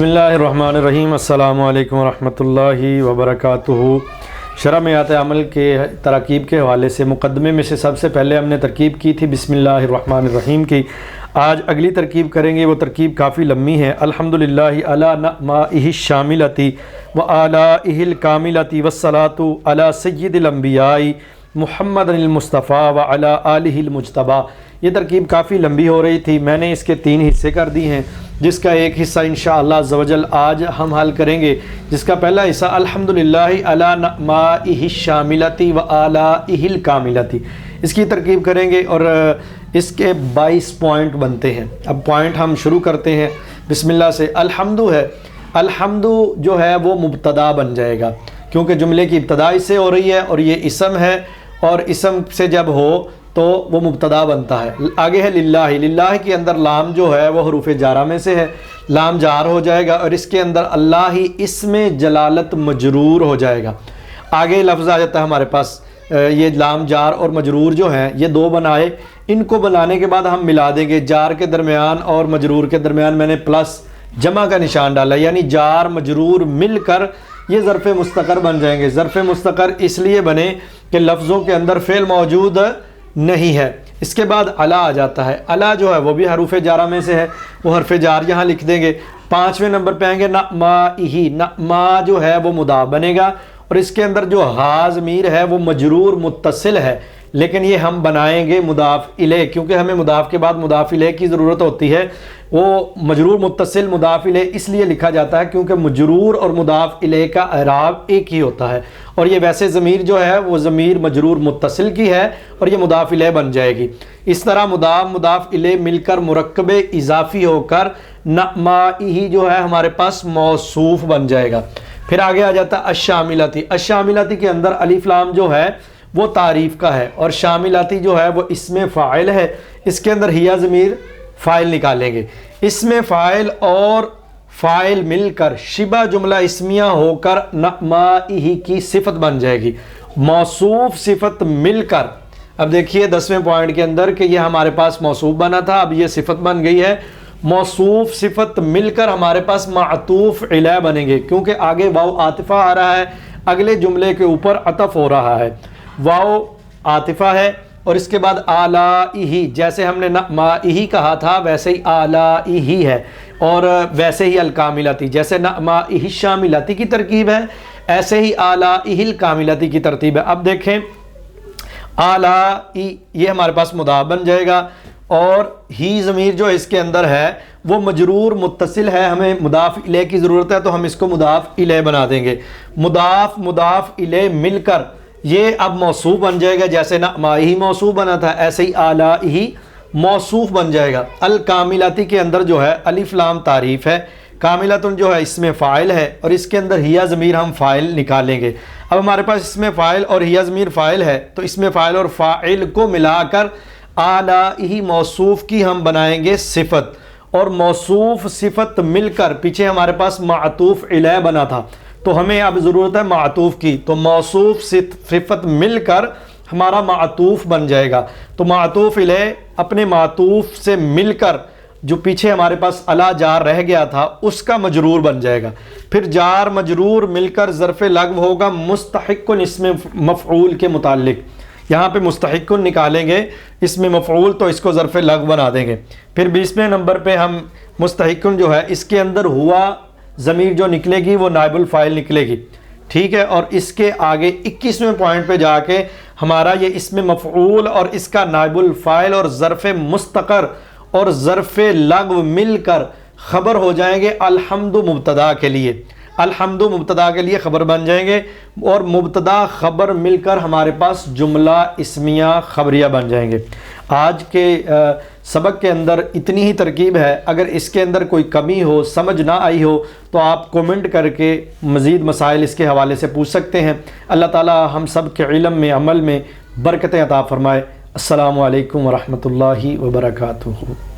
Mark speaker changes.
Speaker 1: بسم اللہ الرحمن الرحیم۔ السلام علیکم ورحمۃ اللہ وبرکاتہ۔ شرح میات عمل کے تراکیب کے حوالے سے مقدمے میں سے سب سے پہلے ہم نے ترکیب کی تھی بسم اللہ الرحمن الرحیم کی۔ آج اگلی ترکیب کریں گے، وہ ترکیب کافی لمبی ہے۔ الحمدللہ علی نعمائہ الشاملۃ وآلائہ الکاملۃ والصلاۃ علی سید الانبیاء محمد المصطفیٰ وعلی آلہ المجتبیٰ۔ یہ ترکیب کافی لمبی ہو رہی تھی، میں نے اس کے 3 حصے کر دی ہیں، جس کا ایک حصہ انشاءاللہ عزوجل آج ہم حل کریں گے، جس کا پہلا حصہ الحمدللہ علی نعمائہ الشاملۃ وآلائہ الکاملۃ۔ اس کی ترکیب کریں گے اور اس کے 22 پوائنٹ بنتے ہیں۔ اب پوائنٹ ہم شروع کرتے ہیں بسم اللہ سے۔ الحمد ہے، الحمد جو ہے وہ مبتدا بن جائے گا، کیونکہ جملے کی ابتدا اس سے ہو رہی ہے اور یہ اسم ہے، اور اسم سے جب ہو تو وہ مبتدا بنتا ہے۔ آگے ہے للہ، للہ کے اندر لام جو ہے وہ حروف جارہ میں سے ہے، لام جار ہو جائے گا، اور اس کے اندر اللہ ہی اسم جلالت مجرور ہو جائے گا۔ آگے لفظ آ جاتا ہے ہمارے پاس، یہ لام جار اور مجرور جو ہیں یہ 2 بنائے، ان کو بنانے کے بعد ہم ملا دیں گے۔ جار کے درمیان اور مجرور کے درمیان میں نے پلس جمع کا نشان ڈالا، یعنی جار مجرور مل کر یہ ظرف مستقر بن جائیں گے۔ ظرف مستقر اس لیے بنے کہ لفظوں کے اندر فعل موجود نہیں ہے۔ اس کے بعد الا آ جاتا ہے، الا جو ہے وہ بھی حروف جارہ میں سے ہے، وہ حرف جار یہاں لکھ دیں گے۔ 5ویں نمبر پہ آئیں گے نعمائہ، نعما جو ہے وہ مضاف بنے گا، اور اس کے اندر جو ہا ضمیر ہے وہ مجرور متصل ہے، لیکن یہ ہم بنائیں گے مضاف الیہ، کیونکہ ہمیں مضاف کے بعد مضاف الیہ کی ضرورت ہوتی ہے۔ وہ مجرور متصل مضاف الیہ اس لیے لکھا جاتا ہے کیونکہ مجرور اور مضاف الیہ کا اعراب ایک ہی ہوتا ہے، اور یہ ویسے ضمیر جو ہے وہ ضمیر مجرور متصل کی ہے اور یہ مضاف الیہ بن جائے گی۔ اس طرح مضاف الیہ مل کر مرکب اضافی ہو کر نعمائہ جو ہے ہمارے پاس موصوف بن جائے گا۔ پھر آگے آ جاتا ہے الشاملۃ، الشاملۃ کے اندر الف لام جو ہے وہ تعریف کا ہے، اور شاملۃ جو ہے وہ اسم فاعل ہے، اس کے اندر ہیا ضمیر فاعل نکالیں گے۔ اسم فاعل اور فاعل مل کر شبہ جملہ اسمیہ ہو کر نعمائہ کی صفت بن جائے گی۔ موصوف صفت مل کر، اب دیکھیے 10ویں پوائنٹ کے اندر کہ یہ ہمارے پاس موصوف بنا تھا، اب یہ صفت بن گئی ہے۔ موصوف صفت مل کر ہمارے پاس معطوف علیہ بنیں گے، کیونکہ آگے واو عاطفہ آ رہا ہے، اگلے جملے کے اوپر عطف ہو رہا ہے۔ واو عاطفہ ہے اور اس کے بعد آلائہ، جیسے ہم نے نعمائہ کہا تھا ویسے ہی آلائہ ہے، اور ویسے ہی الکاملۃ، جیسے نعمائہ الشاملۃ کی ترکیب ہے ایسے ہی آلائہ الکاملۃ کی ترتیب ہے۔ اب دیکھیں آلائہ یہ ہمارے پاس مضاف بن جائے گا، اور ہی ضمیر جو اس کے اندر ہے وہ مجرور متصل ہے، ہمیں مضاف الیہ کی ضرورت ہے تو ہم اس کو مضاف الیہ بنا دیں گے۔ مضاف الیہ مل کر یہ اب موصوف بن جائے گا، جیسے نعمائہ موصوف بنا تھا ایسے ہی آلائہ موصوف بن جائے گا۔ الکاملۃ کے اندر جو ہے الف لام تعریف ہے، کاملۃ جو ہے اسم فاعل ہے، اور اس کے اندر ہیا ضمیر ہم فاعل نکالیں گے۔ اب ہمارے پاس اسم فاعل اور ہیا ضمیر فاعل ہے، تو اسم فاعل اور فاعل کو ملا کر آلائہ موصوف کی ہم بنائیں گے صفت، اور موصوف صفت مل کر پیچھے ہمارے پاس معطوف علیہ بنا تھا، تو ہمیں اب ضرورت ہے معطوف کی، تو موصوف صفت مل کر ہمارا معطوف بن جائے گا۔ تو معطوف علیہ اپنے معطوف سے مل کر جو پیچھے ہمارے پاس الا جار رہ گیا تھا اس کا مجرور بن جائے گا۔ پھر جار مجرور مل کر ظرف لغو ہوگا مستحق اسم مفعول کے متعلق، یہاں پہ مستحق نکالیں گے اسم مفعول تو اس کو ظرف لغو بنا دیں گے۔ پھر 20ویں نمبر پہ ہم مستحق جو ہے اس کے اندر ہوا ضمیر جو نکلے گی وہ نائب الفاعل نکلے گی، ٹھیک ہے، اور اس کے آگے 21ویں پوائنٹ پہ جا کے ہمارا یہ اسم مفعول اور اس کا نائب الفاعل اور ظرف مستقر اور ظرف لغو مل کر خبر ہو جائیں گے الحمد مبتدا کے لیے، الحمد مبتدا کے لیے خبر بن جائیں گے، اور مبتدا خبر مل کر ہمارے پاس جملہ اسمیہ خبریہ بن جائیں گے۔ آج کے سبق کے اندر اتنی ہی ترکیب ہے، اگر اس کے اندر کوئی کمی ہو، سمجھ نہ آئی ہو تو آپ کومنٹ کر کے مزید مسائل اس کے حوالے سے پوچھ سکتے ہیں۔ اللہ تعالی ہم سب کے علم میں عمل میں برکتیں عطا فرمائے۔ السلام علیکم ورحمۃ اللہ وبرکاتہ۔